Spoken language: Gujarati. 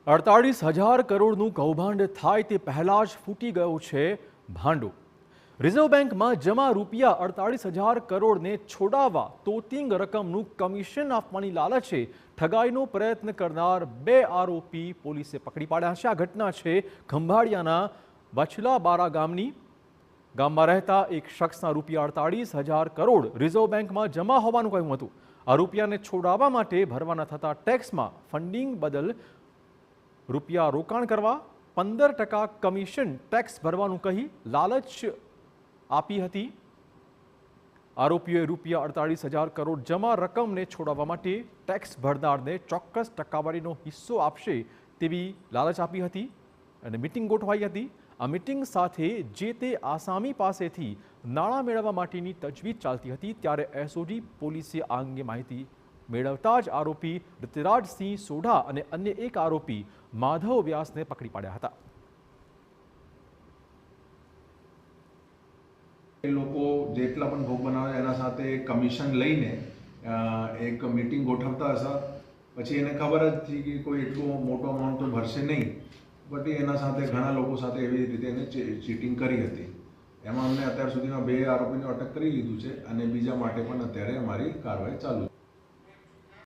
48,000 કરોડનું કૌભાંડ થાય તે પહેલા જ ફૂટી ગયું છે ભાંડું। રિઝર્વ બેંકમાં જમા રૂપિયા 48,000 કરોડને છોડાવવા તોતિંગ રકમનું કમિશન આપવાની લાલચે ઠગાઈનો પ્રયત્ન કરનાર 2 આરોપી પોલીસે પકડી પાડ્યા છે। આ ઘટના છે ખંભાળિયાના બછલાબારા ગામમાં રહેતા એક શખ્સના રૂપિયા 48,000 કરોડ રિઝર્વ બેંકમાં જમા હોવાનું કહ્યું હતું। આ રૂપિયાને છોડાવવા માટે ભરવાના થતા ટેક્સમાં ફંડિંગ બદલ રૂપિયા રોકાણ કરવા 15% કમિશન ટેક્સ ભરવાનું કહી લાલચ આપી હતી। આરોપીઓએ રૂપિયા 48,000 કરોડ જમા રકમને છોડાવવા માટે ટેક્સ ભરનારને ચોક્કસ ટકાવારીનો હિસ્સો આપશે તેવી લાલચ આપી હતી અને મીટિંગ ગોઠવાઈ હતી। આ મીટિંગ સાથે જે તે આસામી પાસેથી નાણાં મેળવવા માટેની તજવીજ ચાલતી હતી ત્યારે એસઓજી પોલીસે આ અંગે માહિતી મેળવતા જ આરોપી ઋતિરાજસિંહ સોઢા અને અન્ય એક આરોપી માધવ વ્યાસને પકડી પાડ્યા હતા। એ લોકો જેટલા પણ ભોગ બનાવે એના સાથે કમિશન લઈને એક મીટિંગ ગોઠવતા હશે। પછી એને ખબર જ હતી કે કોઈ એટલું મોટો અમાઉન્ટ તો ભરશે નહીં, બટ એના સાથે ઘણા લોકો સાથે એવી રીતે એને ચીટિંગ કરી હતી। એમાં અમને અત્યાર સુધીમાં 2 આરોપીને અટક કરી લીધું છે અને બીજા માટે પણ અત્યારે અમારી કાર્યવાહી ચાલુ છે।